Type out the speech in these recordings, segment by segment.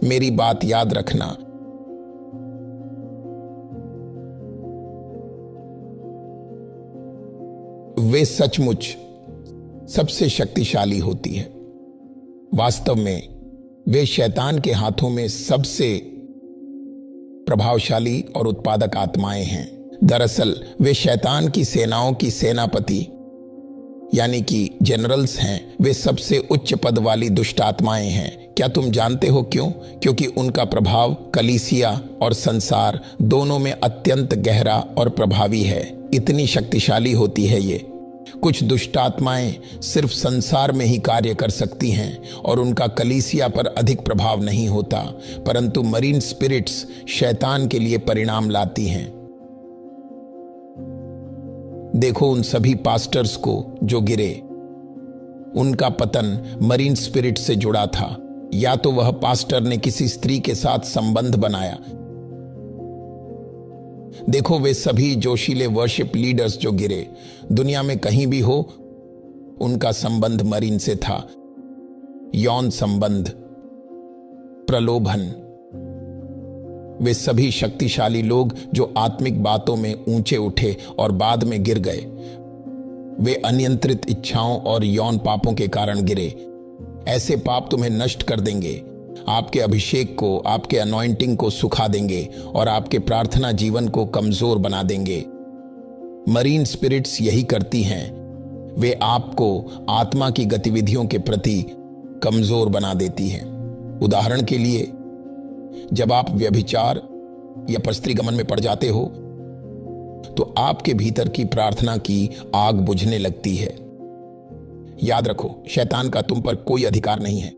मेरी बात याद रखना। वे सचमुच सबसे शक्तिशाली होती है। वास्तव में वे शैतान के हाथों में सबसे प्रभावशाली और उत्पादक आत्माएं हैं। दरअसल वे शैतान की सेनाओं की सेनापति यानी कि जनरल्स हैं। वे सबसे उच्च पद वाली दुष्ट आत्माएं हैं। क्या तुम जानते हो क्यों? क्योंकि उनका प्रभाव कलीसिया और संसार दोनों में अत्यंत गहरा और प्रभावी है। इतनी शक्तिशाली होती है ये। कुछ दुष्ट आत्माएं सिर्फ संसार में ही कार्य कर सकती हैं और उनका कलीसिया पर अधिक प्रभाव नहीं होता, परंतु मरीन स्पिरिट्स शैतान के लिए परिणाम लाती हैं। देखो उन सभी पास्टर्स को जो गिरे, उनका पतन मरीन स्पिरिट से जुड़ा था। या तो वह पास्टर ने किसी स्त्री के साथ संबंध बनाया। देखो वे सभी जोशीले वर्शिप लीडर्स जो गिरे, दुनिया में कहीं भी हो, उनका संबंध मरीन से था। यौन संबंध, प्रलोभन। वे सभी शक्तिशाली लोग जो आत्मिक बातों में ऊंचे उठे और बाद में गिर गए, वे अनियंत्रित इच्छाओं और यौन पापों के कारण गिरे। ऐसे पाप तुम्हें नष्ट कर देंगे, आपके अभिषेक को, आपके अनॉइंटिंग को सुखा देंगे और आपके प्रार्थना जीवन को कमजोर बना देंगे। मरीन स्पिरिट्स यही करती हैं। वे आपको आत्मा की गतिविधियों के प्रति कमजोर बना देती हैं। उदाहरण के लिए, जब आप व्यभिचार या परस्त्रीगमन में पड़ जाते हो तो आपके भीतर की प्रार्थना की आग बुझने लगती है। याद रखो, शैतान का तुम पर कोई अधिकार नहीं है।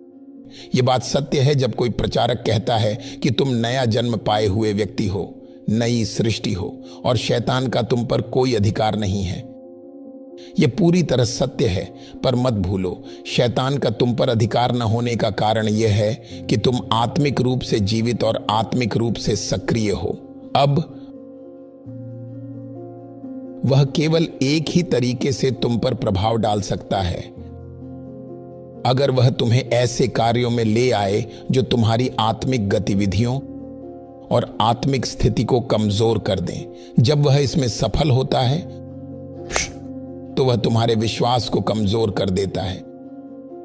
यह बात सत्य है जब कोई प्रचारक कहता है कि तुम नया जन्म पाए हुए व्यक्ति हो, नई सृष्टि हो और शैतान का तुम पर कोई अधिकार नहीं है। यह पूरी तरह सत्य है, पर मत भूलो, शैतान का तुम पर अधिकार न होने का कारण यह है कि तुम आत्मिक रूप से जीवित और आत्मिक रूप से सक्रिय हो। अब वह केवल एक ही तरीके से तुम पर प्रभाव डाल सकता है, अगर वह तुम्हें ऐसे कार्यों में ले आए जो तुम्हारी आत्मिक गतिविधियों और आत्मिक स्थिति को कमजोर कर दें। जब वह इसमें सफल होता है तो वह तुम्हारे विश्वास को कमजोर कर देता है,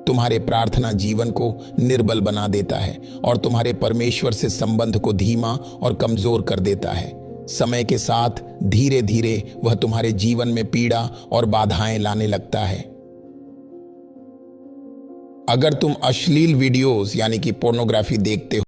तुम्हारे प्रार्थना जीवन को निर्बल बना देता है और तुम्हारे परमेश्वर से संबंध को धीमा और कमजोर कर देता है। समय के साथ धीरे धीरे वह तुम्हारे जीवन में पीड़ा और बाधाएं लाने लगता है। अगर तुम अश्लील वीडियोस यानी कि पोर्नोग्राफी देखते हो